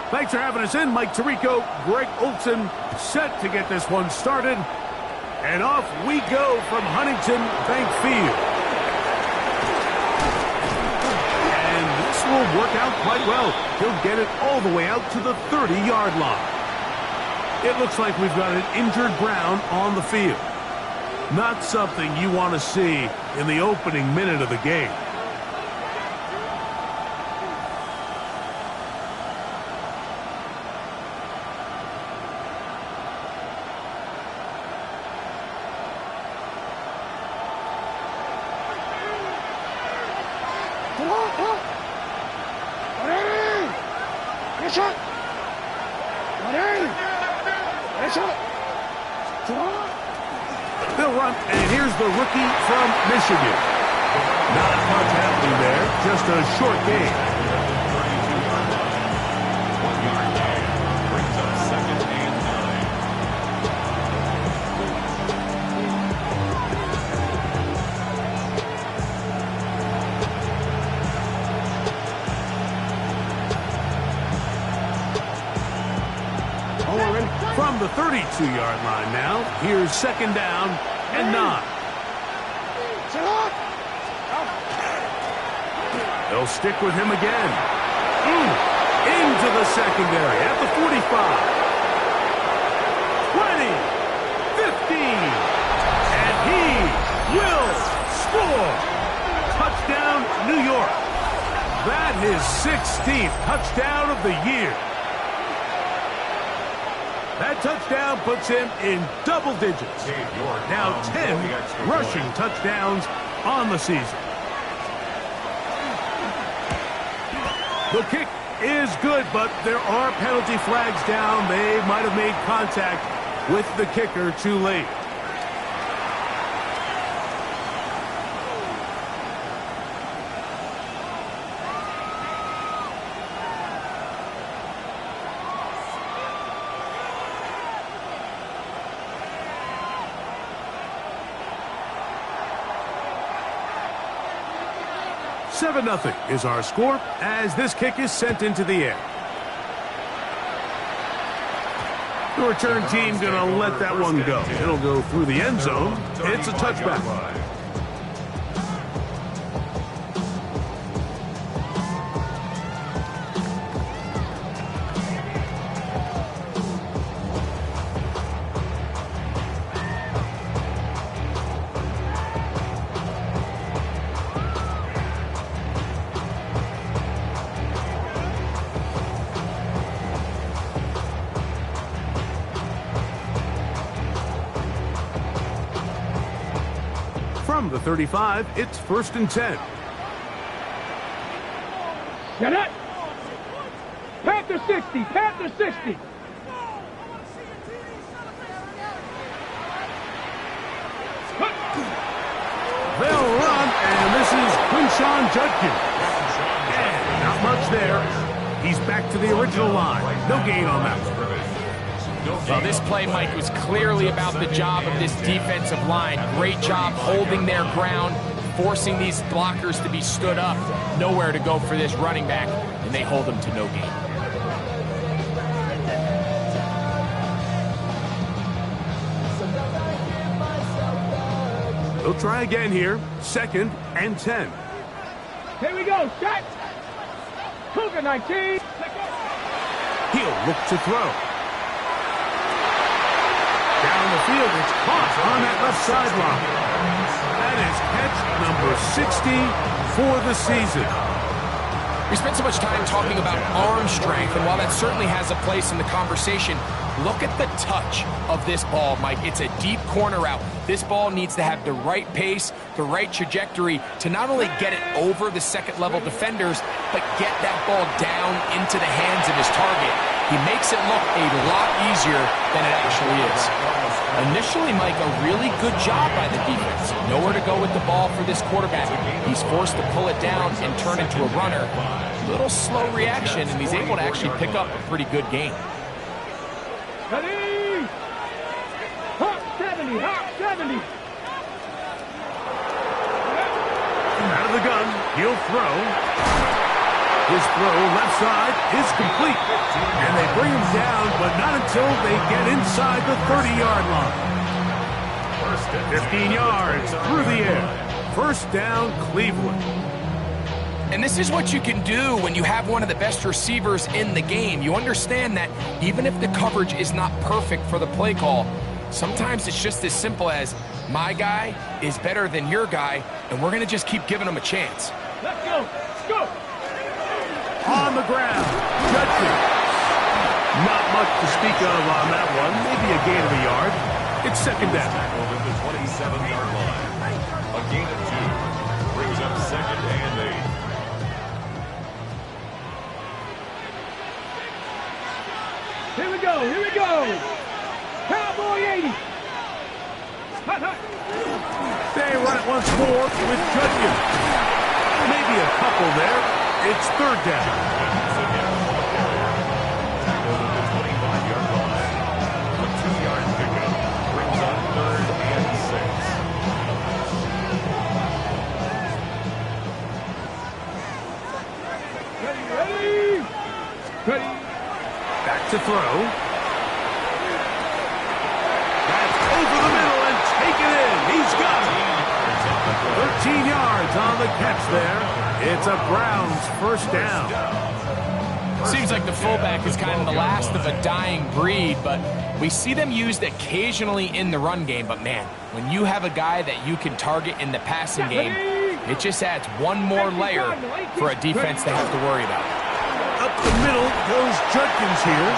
Thanks for having us in, Mike Tirico. Greg Olson set to get this one started. And off we go from Huntington Bank Field. And this will work out quite well. He'll get it all the way out to the 30-yard line. It looks like we've got an injured Brown on the field. Not something you want to see in the opening minute of the game. They'll run, and here's the rookie from Michigan. Not much happening there, just a short gain. 1-yard gain brings up 2nd and 9. From the 32-yard line now, here's 2nd down and 9. They'll stick with him again. Into the secondary at the 45. 20, 15, and he will score. Touchdown, New York. That is his 16th touchdown of the year. That touchdown puts him in double digits. Now 10 rushing touchdowns on the season. The kick is good, but there are penalty flags down. They might have made contact with the kicker too late. Nothing is our score as this kick is sent into the air. The return team going to let that one go. It'll go through the end zone. It's a touchback. From the 35, it's 1st and 10. Get it! Panther 60! Panther 60! They'll run, and this is Quinshon Judkins. And not much there. He's back to the original line. No gain on that one. Well, this play, Mike, was clearly about the job of this defensive line. Great job holding their ground, forcing these blockers to be stood up. Nowhere to go for this running back, and they hold him to no gain. They'll try again here. 2nd and 10. Here we go. Shot. Cougar 19. He'll look to throw. Down the field, it's caught on that left sideline. That is catch number 60 for the season. We spent so much time talking about arm strength, and while that certainly has a place in the conversation, look at the touch of this ball, Mike. It's a deep corner route. This ball needs to have the right pace, the right trajectory to not only get it over the second-level defenders, but get that ball down into the hands of his target. He makes it look a lot easier than it actually is. Initially, Mike, a really good job by the defense. Nowhere to go with the ball for this quarterback. He's forced to pull it down and turn into a runner. Little slow reaction, and he's able to actually pick up a pretty good gain. Ready! Hawk 70! Hawk 70! Out of the gun, he'll throw. His throw left side is complete. And they bring him down, but not until they get inside the 30-yard line. 15 yards through the air. First down, Cleveland. And this is what you can do when you have one of the best receivers in the game. You understand that even if the coverage is not perfect for the play call, sometimes it's just as simple as my guy is better than your guy, and we're going to just keep giving him a chance. Let's go. Let's go. On the ground, Judkins. Not much to speak of on that one. Maybe a gain of a yard. It's second down. Tackled at the 27-yard line. A gain of 2. Brings up second and 8. Here we go. Here we go. Cowboy 80. Hot, hot. They run it once more with Judkins. Maybe a couple there. It's third down. Tackled at the 25-yard line. A 2-yard pickup. Brings up third and 6. Ready, ready. Ready. Back to throw. That's over the middle and taken in. He's got it. 13 yards on the catch there. It's a Browns first down. Seems like the fullback is kind of the last of a dying breed, but we see them used occasionally in the run game. But man, when you have a guy that you can target in the passing game, it just adds one more layer for a defense to have to worry about. Up the middle goes Judkins here.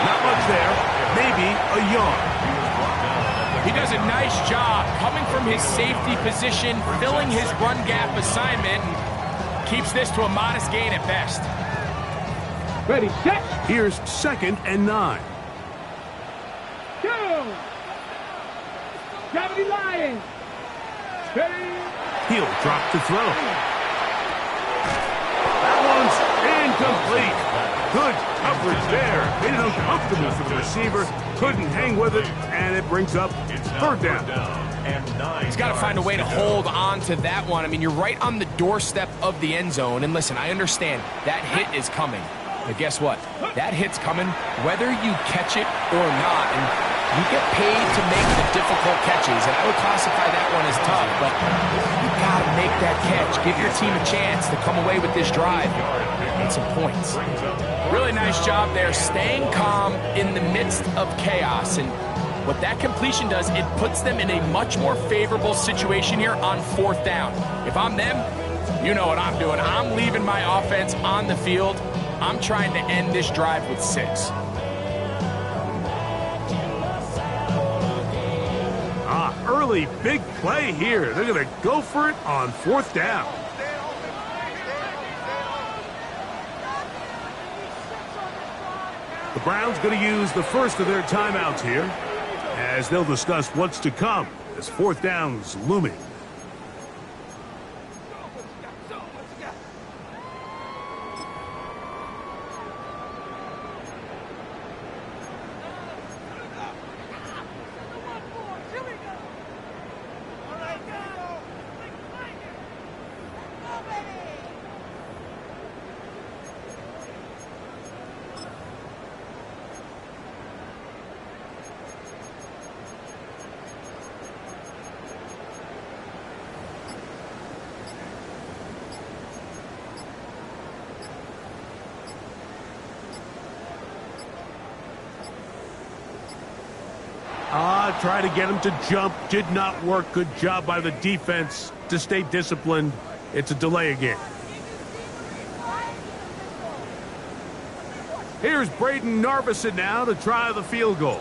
Not much there. Maybe a yard. He does a nice job coming from his safety position, filling his run gap assignment, and keeps this to a modest gain at best. Ready, set. Here's second and 9. Go. Gravity Lions. Ready. He'll drop to throw. That one's incomplete. Good coverage there. Made it uncomfortable for the receiver. Couldn't hang with it, and it brings up third down. And 9. He's got to find a way to hold on to that one. I mean, you're right on the doorstep of the end zone. And listen, I understand that hit is coming. But guess what? That hit's coming whether you catch it or not. And you get paid to make the difficult catches. And I would classify that one as tough. But you got to make that catch. Give your team a chance to come away with this drive and some points. Really nice job there, staying calm in the midst of chaos. And what that completion does, it puts them in a much more favorable situation here on fourth down. If I'm them, you know what I'm doing. I'm leaving my offense on the field. I'm trying to end this drive with 6. Early big play here. They're going to go for it on fourth down. The Browns going to use the first of their timeouts here as they'll discuss what's to come as fourth down's looming. Try to get him to jump. Did not work. Good job by the defense to stay disciplined. It's a delay again. Here's Braden Narveson now to try the field goal.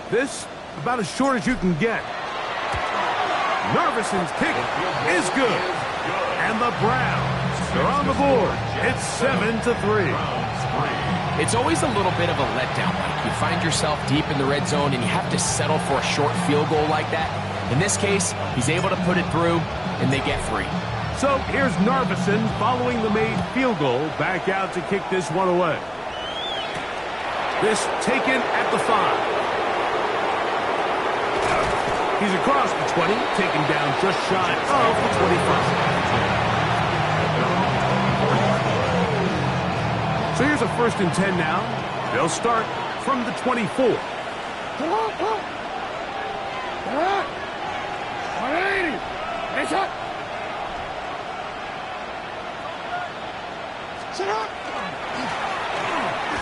This about as short as you can get. Narveson's kick is good. And the Browns are on the board. It's 7-3. It's always a little bit of a letdown. Like you find yourself deep in the red zone and you have to settle for a short field goal like that. In this case, he's able to put it through and they get 3. So here's Narveson following the made field goal, back out to kick this one away. This taken at the 5. He's across the 20, taken down just shy of the 25. So here's a 1st and 10 now. They'll start from the 24. Come on, come on. Come on. 180. Heads up. Sit up.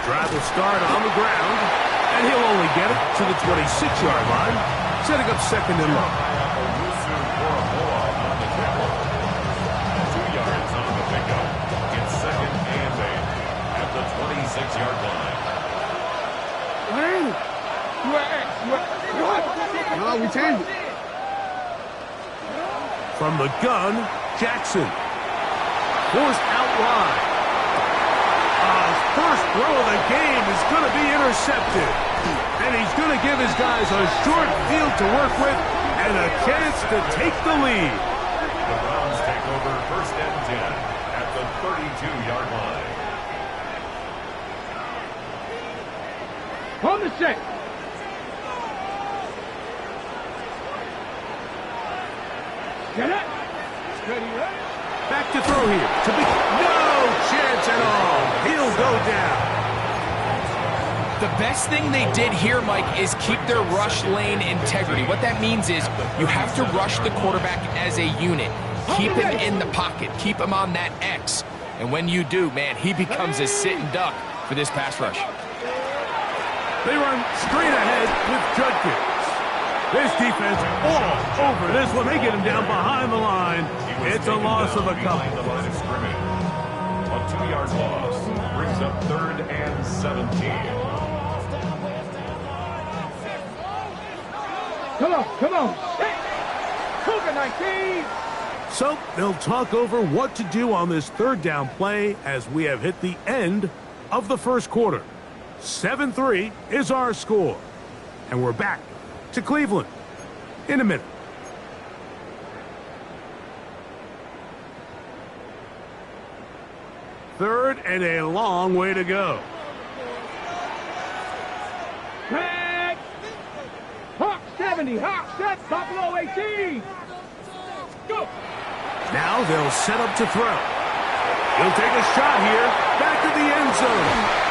Drive will start on the ground, and he'll only get it to the 26-yard line, setting up 2nd and long. 2 yards on the pickup. It's 2nd and 8 at the 26-yard line. No, we changed it. From the gun, Jackson. Forced out wide. First throw of the game is going to be intercepted. And he's going to give his guys a short field to work with and a chance to take the lead. The Browns take over 1st and 10 at the 32-yard line. On the set. Get it. Ready, ready. Back to throw here. No chance at all. He'll go down. The best thing they did here, Mike, is keep their rush lane integrity. What that means is you have to rush the quarterback as a unit. Keep him in the pocket. Keep him on that X. And when you do, man, he becomes a sitting duck for this pass rush. They run straight ahead with Judkins. This defense all over this one. They get him down behind the line. It's a loss of a couple. The line of scrimmage. A 2-yard loss brings up 3rd and 17. Come on, come on. Cougar 19. So they'll talk over what to do on this 3rd down play as we have hit the end of the 1st quarter. 7-3 is our score. And we're back to Cleveland in a minute. Third and a long way to go. Craig. Hawk 70. Hawk set. Buffalo 18. Go. Now they'll set up to throw. He'll take a shot here. Back to the end zone.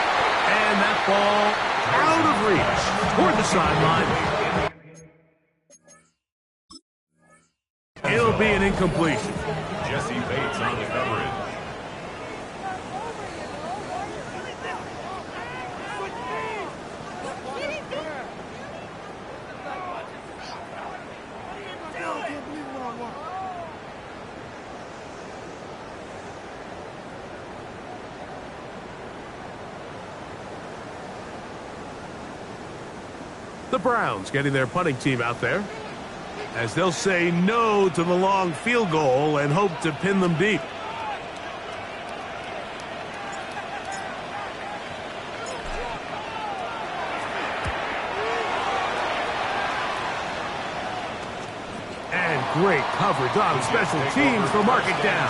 And that ball out of reach toward the sideline. It'll be an incompletion. Jesse Bates on the coverage. The Browns getting their punting team out there as they'll say no to the long field goal and hope to pin them deep. And great coverage on special teams to mark it down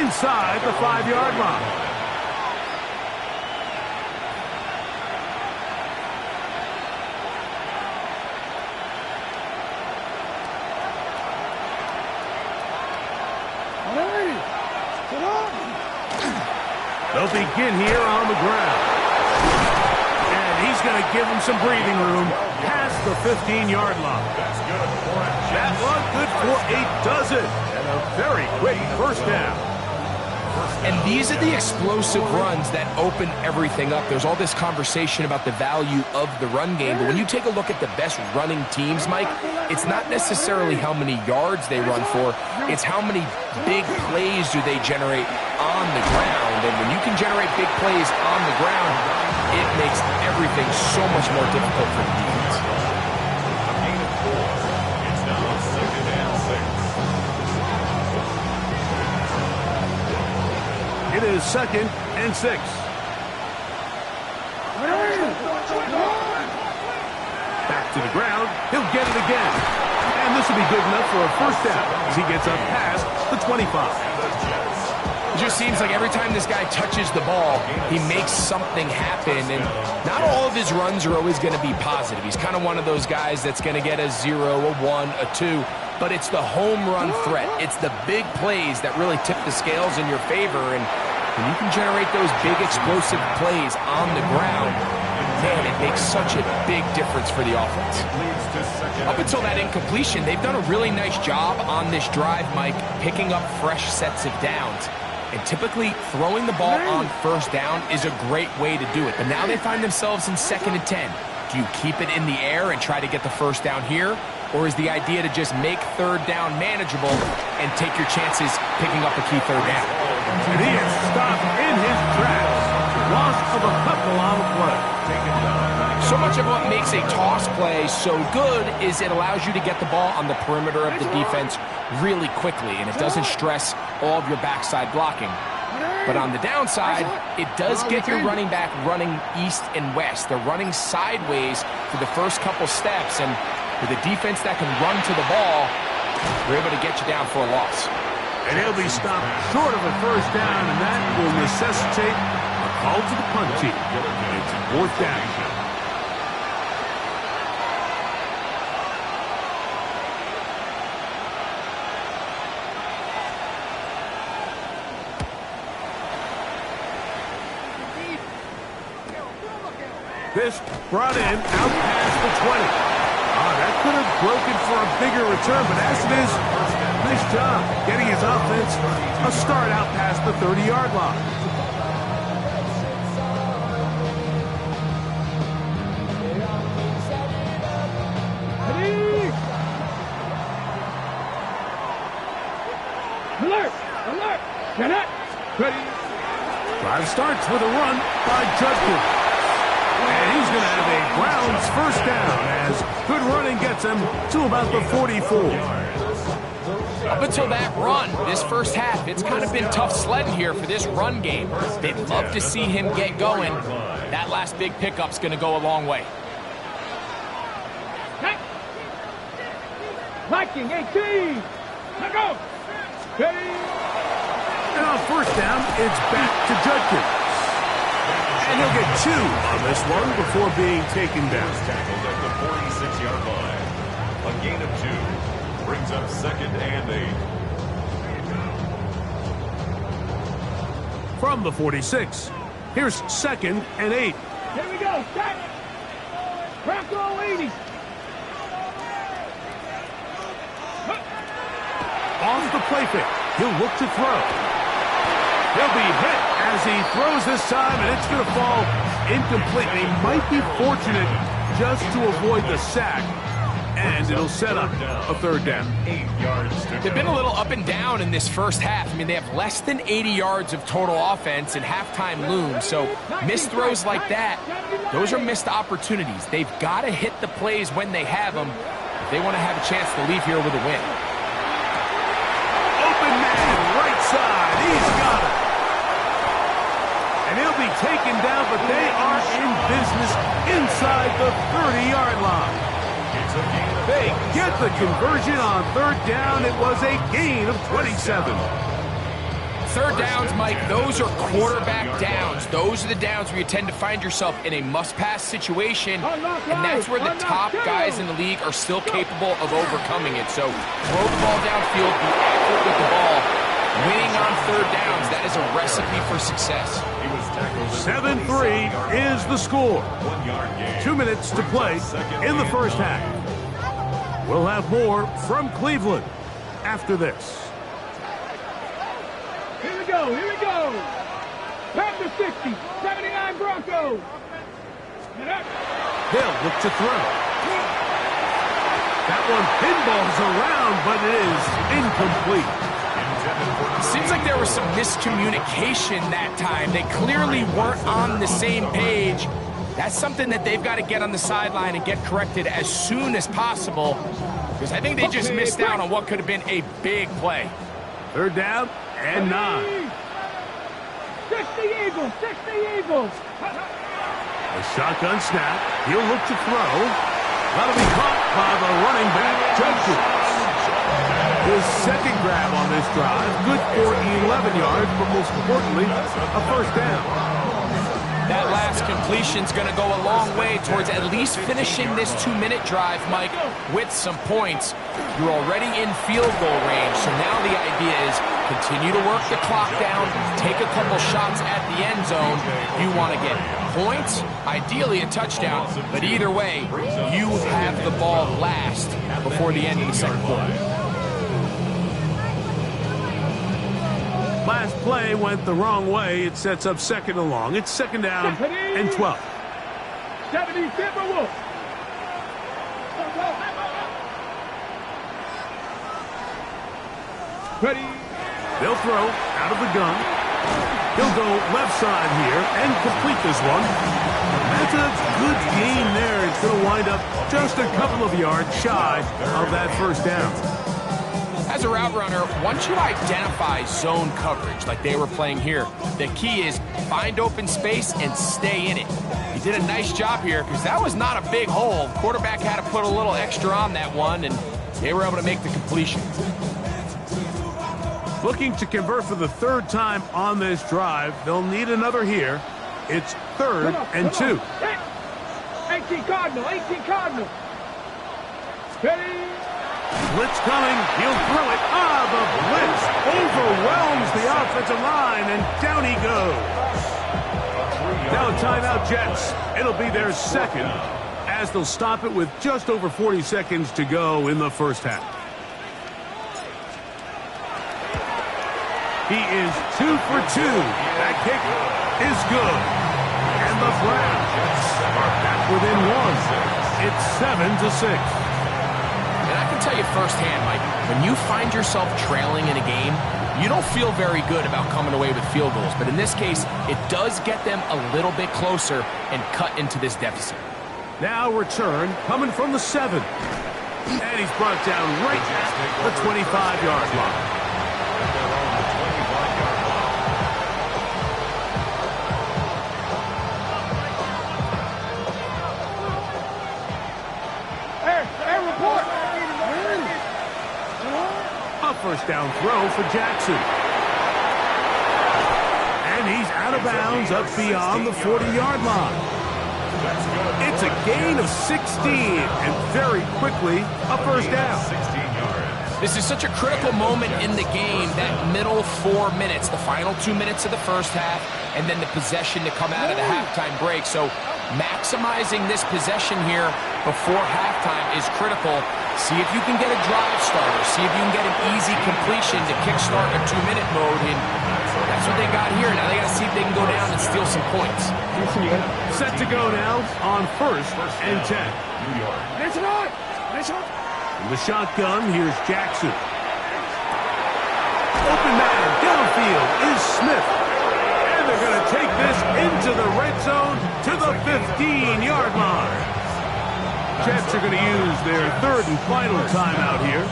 inside the 5-yard line. They'll begin here on the ground. And he's going to give him some breathing room past the 15-yard line. That's good for it. That one good for a dozen. And a very quick 1st down. And these are the explosive runs that open everything up. There's all this conversation about the value of the run game, but when you take a look at the best running teams, Mike, it's not necessarily how many yards they run for, it's how many big plays do they generate on the ground. And when you can generate big plays on the ground, it makes everything so much more difficult for the defense. A gain of 4. It's now 2nd and 6. It is 2nd and 6. Back to the ground. He'll get it again. And this will be good enough for a 1st down as he gets up past the 25. It just seems like every time this guy touches the ball, he makes something happen. And not all of his runs are always going to be positive. He's kind of one of those guys that's going to get a 0, a 1, a 2. But it's the home run threat. It's the big plays that really tip the scales in your favor. And when you can generate those big explosive plays on the ground, man, it makes such a big difference for the offense. Up until that incompletion, they've done a really nice job on this drive, Mike, picking up fresh sets of downs. And typically, throwing the ball on first down is a great way to do it. But now they find themselves in 2nd and 10. Do you keep it in the air and try to get the first down here? Or is the idea to just make 3rd down manageable and take your chances picking up a key 3rd down? And he is stopped in his tracks. Loss of a couple on the play. So much of what makes a toss play so good is it allows you to get the ball on the perimeter of the defense really quickly, and it doesn't stress all of your backside blocking. But on the downside, it does get your running back running east and west. They're running sideways for the first couple steps, and with a defense that can run to the ball, they're able to get you down for a loss. And he'll be stopped short of a first down, and that will necessitate a call to the punt team. It's 4th down. This brought in out past the 20. That could have broken for a bigger return, but as it is, nice job getting his offense a start out past the 30-yard line. Alert! Alert! Get up! Ready. Drive starts with a run by Judkins. And he's going to have a Browns first down as good running gets him to about the 44. Up until that run, this first half, it's kind of been tough sledding here for this run game. They'd love to see him get going. That last big pickup's going to go a long way. Viking 18! Let go! Ready! And on first down, it's back to Judkins. And he'll get 2 on this one before being taken down. Tackled at the 46-yard line. A gain of 2 brings up 2nd and 8. From the 46, here's 2nd and 8. Here we go, set! Bronco 80! Off the play fake, he'll look to throw. He'll be hit as he throws this time, and it's going to fall incomplete. He might be fortunate just to avoid the sack, and it'll set up a 3rd down. 8 yards to They've been a little up and down in this first half. I mean, they have less than 80 yards of total offense and halftime looms. So missed throws like that, those are missed opportunities. They've got to hit the plays when they have them if they want to have a chance to leave here with a win. Open man, right side. He's got it. And he'll be taken down, but they are in business inside the 30-yard line. They get the conversion on 3rd down. It was a gain of 27. 3rd downs, Mike, those are quarterback downs. Those are the downs where you tend to find yourself in a must-pass situation, and that's where the top guys in the league are still capable of overcoming it. So throw the ball downfield, be accurate with the ball. Winning on 3rd downs, that is a recipe for success. 7-3 is the score. 1 yard gain. 2 minutes to play in the first half. We'll have more from Cleveland after this. Here we go, here we go! Panther 60, 79 Broncos! Get up! They'll look to throw. That one pinballs around, but it is incomplete. Seems like there was some miscommunication that time. They clearly weren't on the same page. That's something that they've got to get on the sideline and get corrected as soon as possible, because I think they just missed out on what could have been a big play. 3rd down and 9. 60 Eagles, 60 Eagles! A shotgun snap. He'll look to throw. That'll be caught by the running back, Judkins. His 2nd grab on this drive, good for 11 yards, but most importantly, a first down. That last completion's going to go a long way towards at least finishing this 2-minute drive, Mike, with some points. You're already in field goal range, so now the idea is Continue to work the clock down. Take a couple shots at the end zone. You want to get points, ideally a touchdown, but either way, you have the ball last before the end of the second quarter. Last play went the wrong way. It sets up second and long. It's second down and 12. 70 Timberwolves. Ready. They'll throw out of the gun. He'll go left side here and complete this one. That's a good gain there. It's going to wind up just a couple of yards shy of that first down. As a route runner, once you identify zone coverage like they were playing here, the key is find open space and stay in it. He did a nice job here because that was not a big hole. Quarterback had to put a little extra on that one, and they were able to make the completion. Looking to convert for the third time on this drive. They'll need another here. It's third and 2. 18 Cardinal, 18 Cardinal. Ready. Blitz coming. He'll throw it. The blitz overwhelms the offensive line, and down he goes. Now timeout Jets. It'll be their second, as they'll stop it with just over 40 seconds to go in the first half. He is 2 for 2. That kick is good. And the Browns are back within 1. It's 7-6. And I can tell you firsthand, Mike, when you find yourself trailing in a game, you don't feel very good about coming away with field goals. But in this case, it does get them a little bit closer and cut into this deficit. Now return coming from the 7. And he's brought down right at the 25-yard line. First down throw for Jackson. And he's out of bounds up beyond the 40-yard line. It's a gain of 16, and very quickly a first down. 16 yards. This is such a critical moment in the game, that middle 4 minutes, the final 2 minutes of the first half, and then the possession to come out of the halftime break. So maximizing this possession here before halftime is critical. See if you can get a drive starter. See if you can get an easy completion to kickstart a 2-minute mode. And that's what they got here. Now they got to see if they can go down and steal some points. Set to go now on first and 10. New York. In the shotgun, here's Jackson. Open man downfield is Smith. And they're going to take this into the red zone to the 15-yard line. Jets are going to use their third and final timeout here,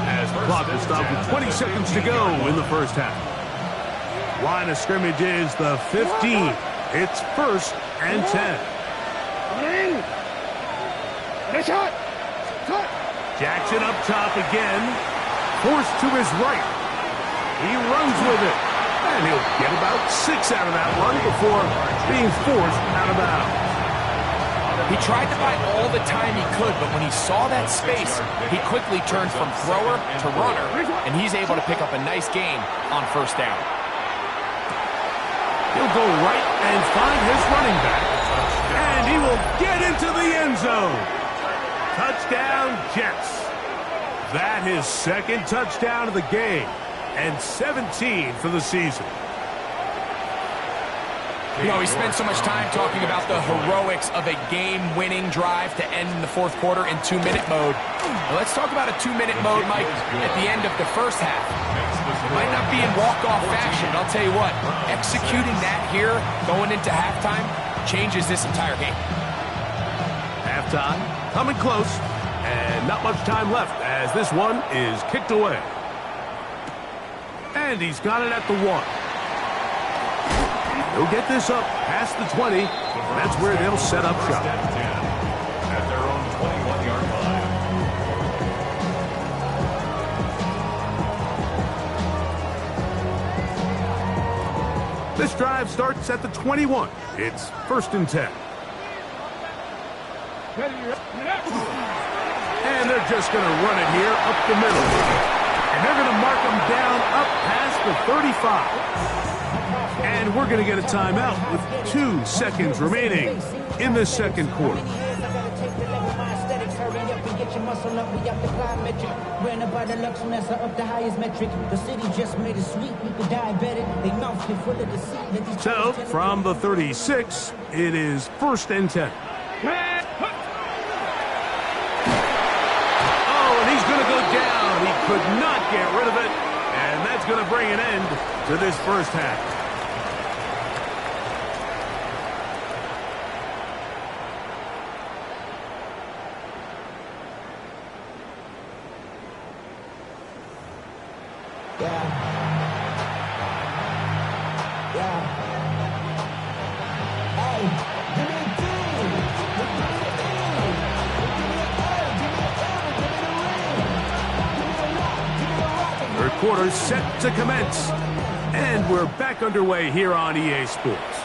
as the clock will stop with 20 seconds to go in the first half. Line of scrimmage is the 15. It's first and 10. Jackson up top again, forced to his right. He runs with it, and he'll get about 6 out of that run before being forced out of bounds. He tried to buy all the time he could, but when he saw that space, he quickly turned from thrower to runner, and he's able to pick up a nice gain on first down. He'll go right and find his running back, and he will get into the end zone. Touchdown, Jets. That is second touchdown of the game, and 17 for the season. You know, we spent so much time talking about the heroics of a game-winning drive to end in the fourth quarter in 2-minute mode. Now let's talk about a 2-minute mode, Mike, at the end of the first half. It might not be in walk-off fashion, but I'll tell you what, executing that here, going into halftime, changes this entire game. Halftime, coming close, and not much time left as this one is kicked away. And he's got it at the 1. He'll get this up past the 20. That's where they'll set up shop. At their own 21-yard line. This drive starts at the 21. It's first and 10. And they're just going to run it here up the middle. And they're going to mark them down up past the 35. And we're going to get a timeout with 2 seconds remaining in the second quarter. Muscle up, we got the plyometric. Ran about the luxuriness up the highest metric. The city just made it sweet. People diabetic. They mouth get full of deceit. So, from the 36, it is 1st and 10. Oh, and he's going to go down. He could not get rid of it. And that's going to bring an end to this first half. Third quarter set to commence. And we're back underway here on EA Sports.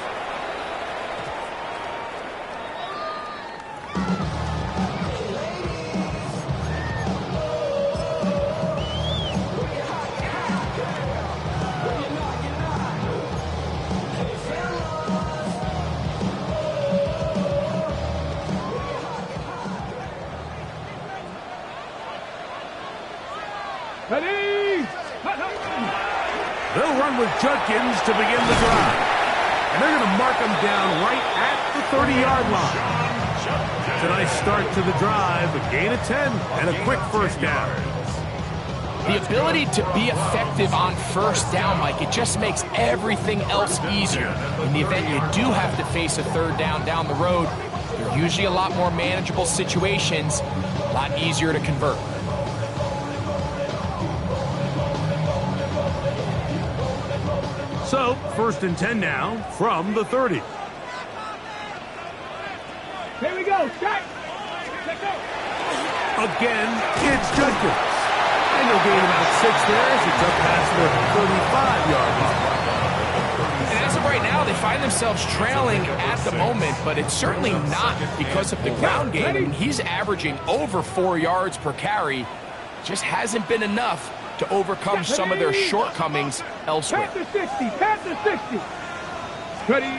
They'll run with Judkins to begin the drive. And they're going to mark him down right at the 30-yard line. It's a nice start to the drive, a gain of 10, and a quick first down. The ability to be effective on first down, Mike, it just makes everything else easier. In the event you do have to face a third down the road, they're usually a lot more manageable situations, a lot easier to convert. So, 1st and 10 now from the 30. Here we go. Start. Again, it's Judkins. And they'll gain about 6 there as it's up past the 35-yard line. And as of right now, they find themselves trailing at the moment, but it's certainly not because of the ground game. I mean, he's averaging over 4 yards per carry. Just hasn't been enough to overcome some of their shortcomings elsewhere. Pass the 60. Pass the 60. Ready.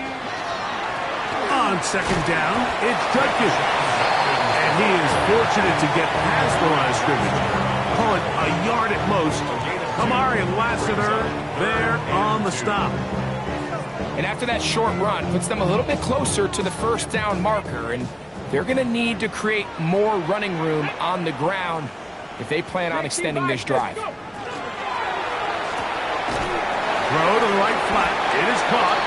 On 2nd down, it's Judkins. And he is fortunate to get past the line of scrimmage. Call it a yard at most. Amari Lassiter there on the stop. And after that short run, puts them a little bit closer to the first down marker. And they're going to need to create more running room on the ground if they plan on extending this drive. Throw to the right flat. It is caught.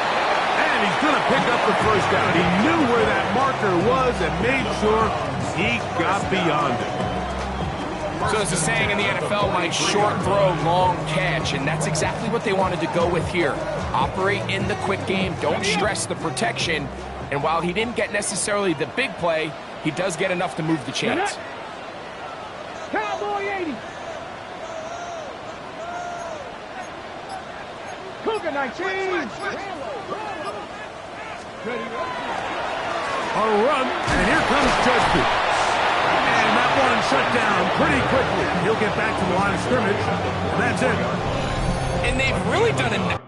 And he's going to pick up the first down. He knew where that marker was and made sure he got beyond it. So there's a saying in the NFL, Mike, short throw, long catch. And that's exactly what they wanted to go with here. Operate in the quick game. Don't stress the protection. And while he didn't get necessarily the big play, he does get enough to move the chains. Cowboy 80. Cougar 19. A run, and here comes Judkins. And that one shut down pretty quickly. He'll get back to the line of scrimmage, and that's it. And they've really done enough.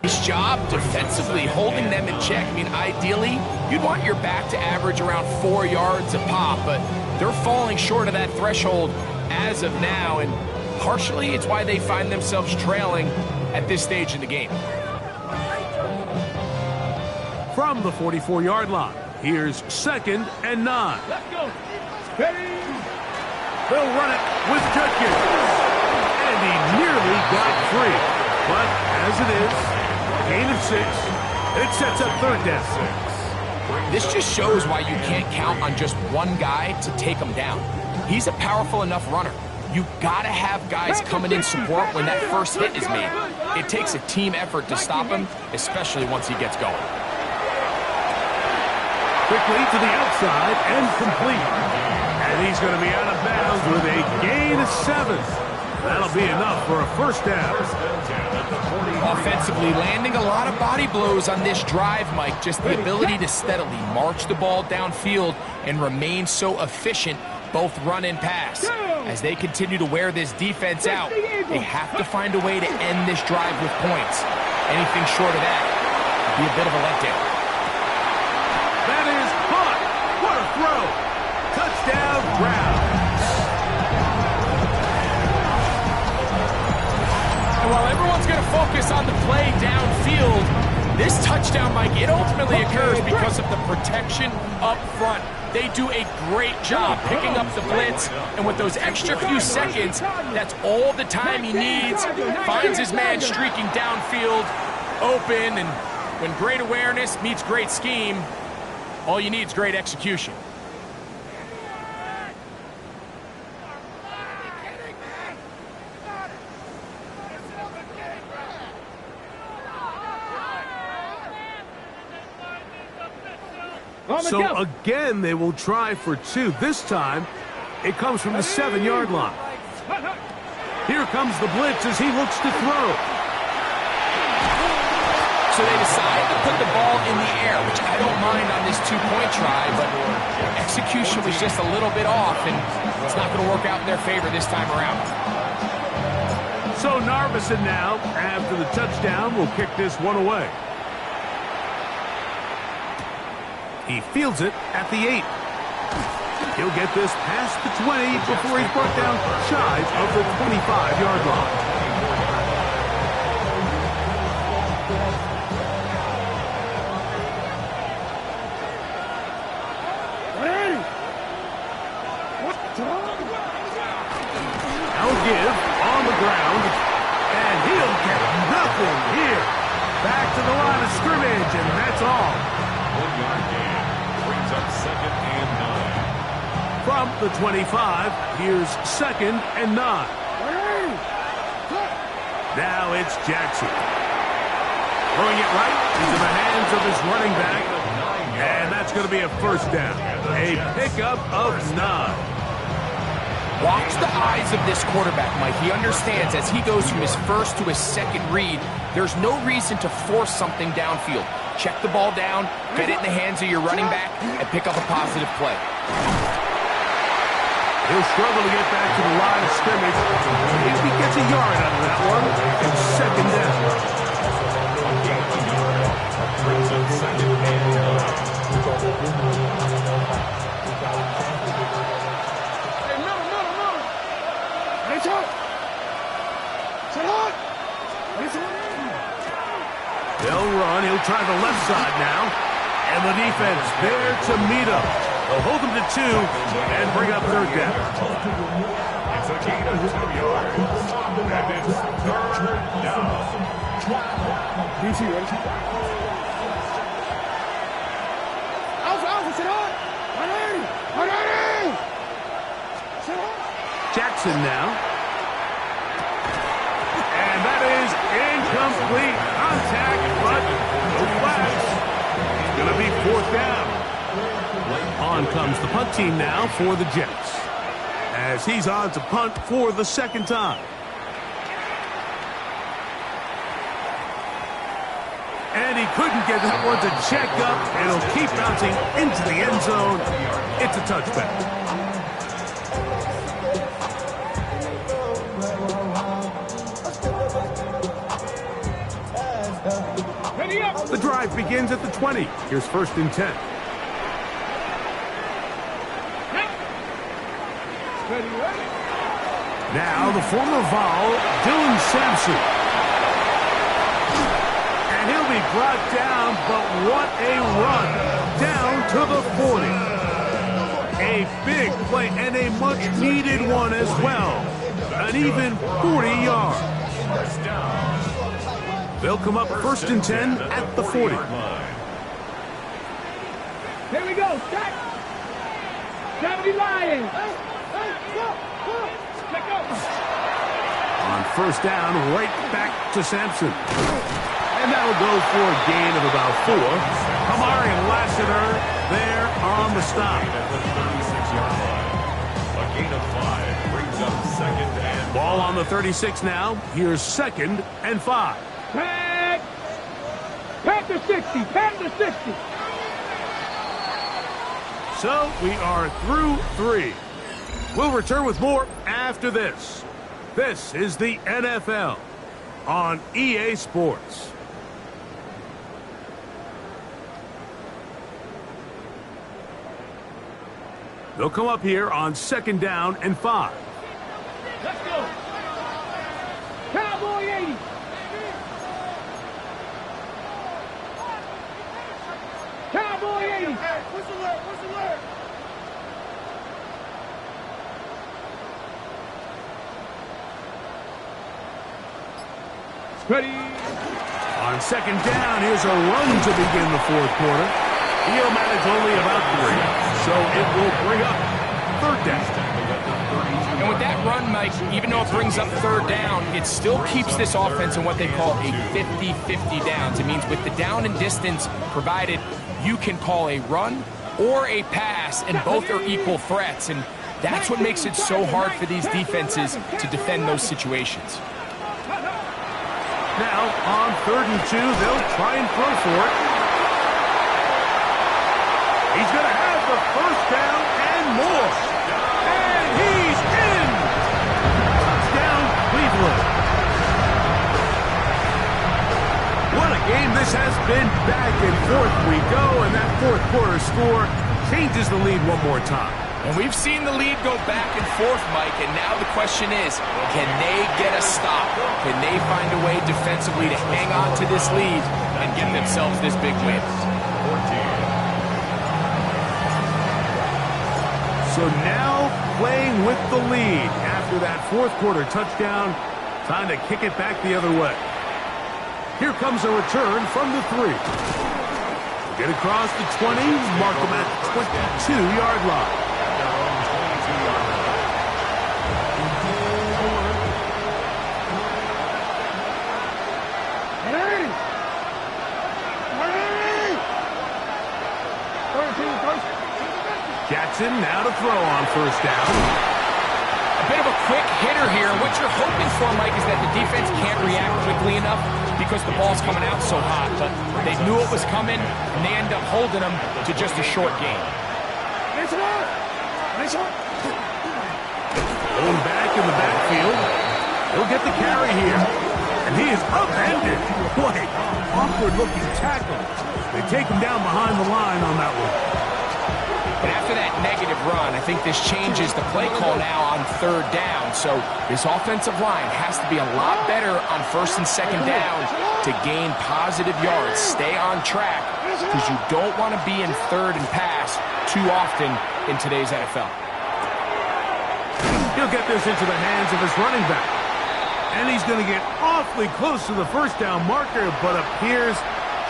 His job defensively, holding them in check. I mean, ideally, you'd want your back to average around 4 yards a pop, but they're falling short of that threshold as of now, and partially it's why they find themselves trailing at this stage in the game. From the 44-yard line, Here's 2nd and 9. Let's go. Ready? They'll run it with Judkins. And he nearly got free. But as it is, gain of 6. It sets up 3rd down. This just shows why you can't count on just one guy to take him down. He's a powerful enough runner. You gotta have guys coming in support when that first hit is made. It takes a team effort to stop him, especially once he gets going. Quickly to the outside and complete. And he's going to be out of bounds with a gain of 7. That'll be enough for a 1st down. Offensively, landing a lot of body blows on this drive, Mike. Just the ability to steadily march the ball downfield and remain so efficient, both run and pass. As they continue to wear this defense out, they have to find a way to end this drive with points. Anything short of that would be a bit of a letdown. That is caught. What a throw. Touchdown, Browns. And while everyone's going to focus on the play downfield, this touchdown, Mike, it ultimately occurs because of the protection up front. They do a great job picking up the blitz, and with those extra few seconds, that's all the time he needs. Finds his man streaking downfield, open, and when great awareness meets great scheme, all you need is great execution. So again, they will try for 2. This time, it comes from the 7-yard line. Here comes the blitz as he looks to throw. So they decide to put the ball in the air, which I don't mind on this 2-point try, but execution was just a little bit off, and it's not going to work out in their favor this time around. So Narveson now, after the touchdown, will kick this one away. He fields it at the 8. He'll get this past the 20 before he's brought down shy of the 25-yard line. I'll give on the ground, and he'll get nothing here. Back to the line of scrimmage, and that's all. 1-yard gain. Brings up 2nd and 9. From the 25, here's 2nd and 9. Now it's Jackson. Throwing it right into the hands of his running back, and that's going to be a 1st down. A pickup of 9. Watch the eyes of this quarterback, Mike. He understands as he goes from his first to his second read, there's no reason to force something downfield. Check the ball down, get it in the hands of your running back, and pick up a positive play. He'll struggle to get back to the line of scrimmage. If he gets a yard out of that one, it's 2nd down. Brings up 2nd and 9. They'll run. He'll try the left side now. And the defense there to meet him. They'll hold him to 2 and bring up 3rd down. It's a gain of 2 yards. And it's 3rd down. DC, ready? Alpha, sit on! Jackson now. And that is incomplete. Contact, but no flags. It's going to be 4th down. On comes the punt team now for the Jets, as he's on to punt for the 2nd time. And he couldn't get that one to check up, and it'll keep bouncing into the end zone. It's a touchback. The drive begins at the 20. Here's 1st and 10. Now the former Vol, Dylan Sampson. And he'll be brought down, but what a run down to the 40. A big play and a much-needed one as well. An even 40 yards. They'll come up 1st and 10 at the 40. Here we go. Start. 70 Lions. Let go. On 1st down, right back to Sampson. And that'll go for a gain of about 4. Kamari Lassiter there on the stop. At the 36-yard line. A gain of 5 brings up 2nd and... Ball on the 36 now. Here's 2nd and 5. Pack. Pack to 60. Pack to 60. So we are through 3. We'll return with more after this. This is the NFL on EA Sports. They'll come up here on 2nd down and 5. Let's go. Cowboy 80. Cowboy 80. What's the word? What's the word? Ready. On 2nd down, here's a run to begin the 4th quarter. He'll manage only about 3, so it will bring up 3rd down. And with that run, Mike, even though it brings up 3rd down, it still keeps this offense in what they call a 50-50 downs. It means with the down and distance provided, you can call a run or a pass, and both are equal threats. And that's what makes it so hard for these defenses to defend those situations. Now, on 3rd and 2, they'll try and throw for it. He's going to have the 1st down and more. And he's in! Touchdown, Cleveland. What a game this has been. Back and forth we go, and that 4th quarter score changes the lead one more time. And we've seen the lead go back and forth, Mike, and now the question is, can they get a stop? Can they find a way defensively to hang on to this lead and get themselves this big win? 14. So now playing with the lead after that 4th quarter touchdown, time to kick it back the other way. Here comes a return from the 3. Get across the 20, mark them at the 22-yard line. Jackson now to throw on 1st down. A bit of a quick hitter here. What you're hoping for, Mike, is that the defense can't react quickly enough because the ball's coming out so hot. But they knew it was coming, and they end up holding them to just a short gain. Going back in the backfield. He'll get the carry here. And he is upended. What a awkward-looking tackle. They take him down behind the line on that one. And after that negative run, I think this changes the play call now on 3rd down. So this offensive line has to be a lot better on 1st and 2nd down to gain positive yards. Stay on track because you don't want to be in 3rd and pass too often in today's NFL. He'll get this into the hands of his running back. And he's going to get awfully close to the 1st down marker, but appears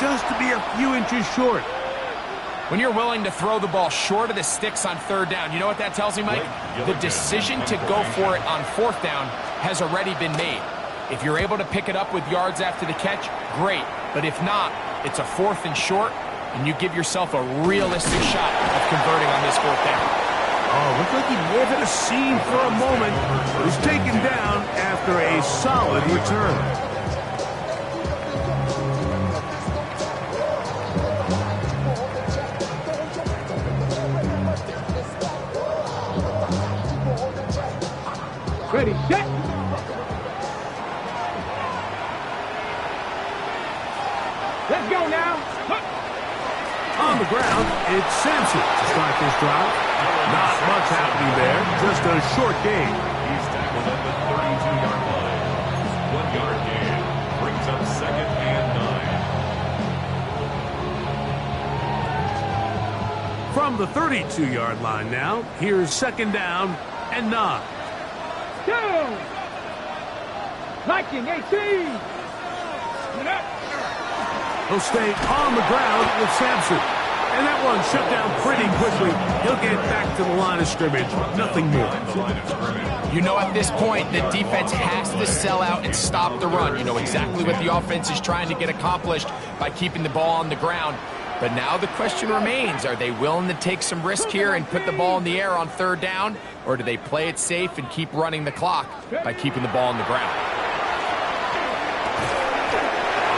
just to be a few inches short. When you're willing to throw the ball short of the sticks on 3rd down, you know what that tells me, Mike? The decision to go for it on 4th down has already been made. If you're able to pick it up with yards after the catch, great. But if not, it's a 4th and short, and you give yourself a realistic shot of converting on this 4th down. Oh, looked like he may have hit a seam for a moment. He was taken down after a solid return. Ready, set. Let's go now. On the ground, it's Sampson to start this drive. Not much happening there, just a short gain. He's tackled at the 32-yard line. 1 yard gain brings up 2nd and 9. From the 32-yard line now, here's 2nd down and 9. Down. Viking 18. He'll stay on the ground with Sampson. And that one shut down pretty quickly. He'll get back to the line of scrimmage. Nothing more. You know, at this point, the defense has to sell out and stop the run. You know exactly what the offense is trying to get accomplished by keeping the ball on the ground. But now the question remains, are they willing to take some risk here and put the ball in the air on 3rd down? Or do they play it safe and keep running the clock by keeping the ball on the ground?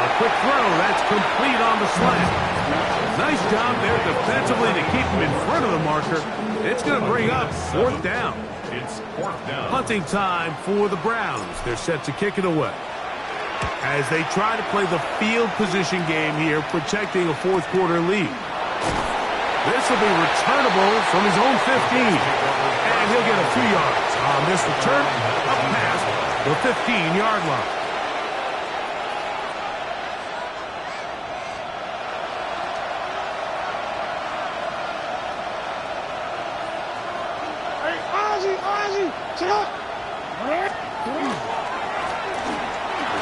A quick throw. That's complete on the slant. Nice job there defensively to keep him in front of the marker. It's going to bring up 4th down. It's 4th down. Hunting time for the Browns. They're set to kick it away. As they try to play the field position game here, protecting a 4th quarter lead. This will be returnable from his own 15. And he'll get a 2 yards on this return up past the 15-yard line.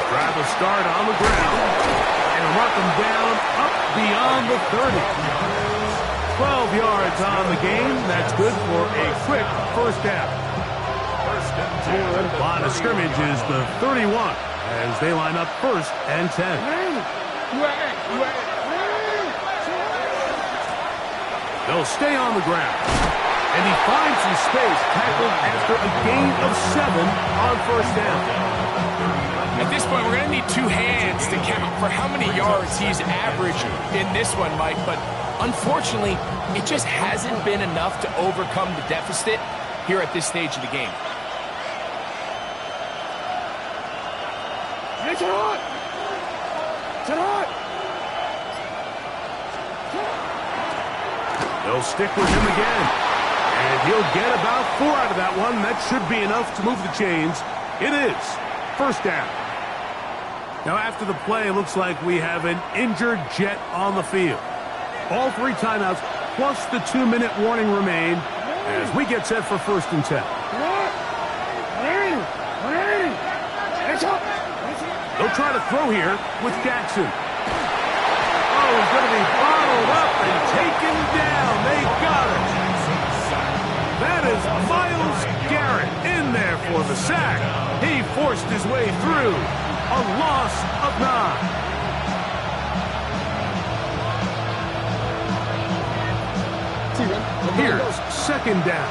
Drive a start on the ground and mark him down up beyond the 30. 12 yards on the game. That's good for a quick 1st down. Line of scrimmage is the 31 as they line up 1st and 10. They'll stay on the ground. And he finds some space, tackled after a gain of 7 on 1st down. At this point, we're going to need 2 hands to count for how many yards he's averaged in this one, Mike. But unfortunately, it just hasn't been enough to overcome the deficit here at this stage of the game. They'll stick with him again. And he'll get about 4 out of that one. That should be enough to move the chains. It is 1st down. Now, after the play, it looks like we have an injured Jet on the field. All 3 timeouts plus the 2-minute warning remain as we get set for 1st and 10. They'll try to throw here with Jackson. Oh, he's going to be bottled up and taken down. They got it. That is Myles Garrett in there for the sack. He forced his way through. A loss of 9. Here's 2nd down.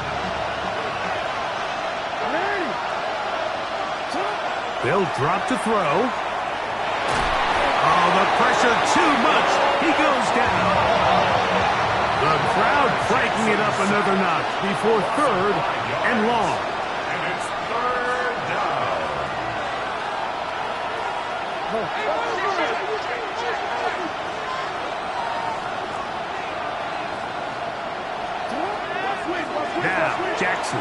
They'll drop to throw. Oh, the pressure too much. He goes down. The crowd cranking it up another notch before 3rd and long. And it's 3rd down. Now, Jackson.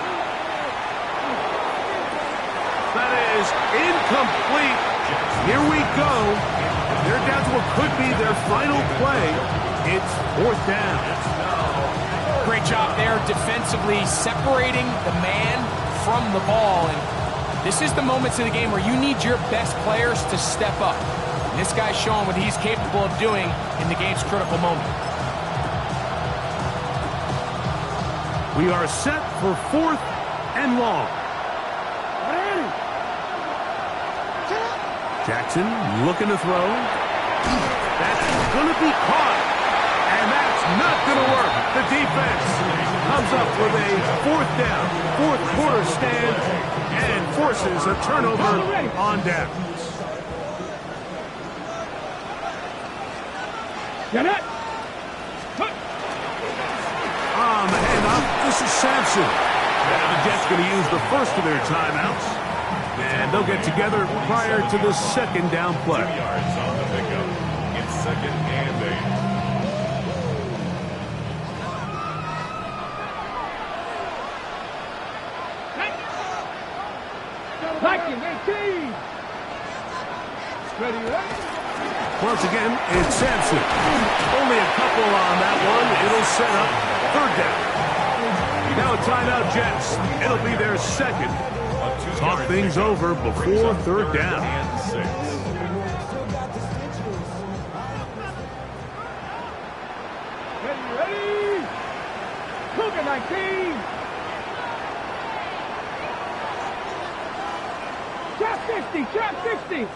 That is incomplete. Here we go. They're down to what could be their final play. It's 4th down. Great job there defensively, separating the man from the ball. And this is the moments of the game where you need your best players to step up. And this guy's showing what he's capable of doing in the game's critical moment. We are set for 4th and long. Jackson looking to throw. That's going to be caught. And that's not going to work. The defense comes up with a 4th down, 4th quarter stand, and forces a turnover on downs. On the handoff, this is Sampson. And the Jets going to use the first of their timeouts. And they'll get together prior to the 2nd down play. 2 yards on the pickup. It's 2nd and 8. Viking 18. Ready, right? Once again, it's Sampson. Only a couple on that one. It'll set up third down. Now a timeout, Jets. It'll be their second. Talk things over before third down. And 6. Ready? Cougar 19. Trap 50, trap 50.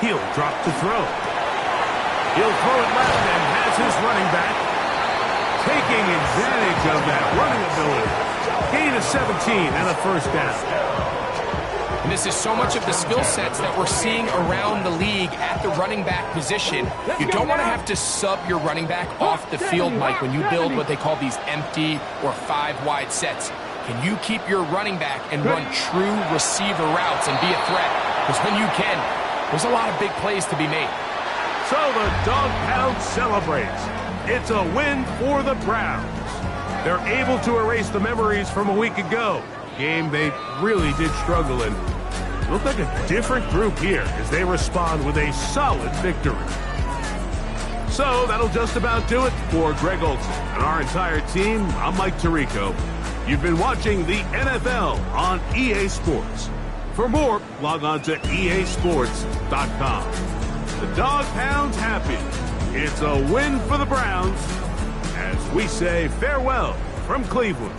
He'll drop to throw. He'll throw it left and has his running back taking advantage of that running ability. Gain of 17 and a first down. And this is so much of the skill sets that we're seeing around the league at the running back position. You don't want to have to sub your running back off the field, Mike, when you build what they call these empty or 5-wide sets. Can you keep your running back and run true receiver routes and be a threat? Because when you can, there's a lot of big plays to be made. So the Dog Pound celebrates. It's a win for the Browns. They're able to erase the memories from a week ago. Game they really did struggle in. Look like a different group here as they respond with a solid victory. So that'll just about do it for Greg Olsen and our entire team. I'm Mike Tirico. You've been watching the NFL on EA Sports. For more, log on to easports.com. The Dog Pound's happy. It's a win for the Browns as we say farewell from Cleveland.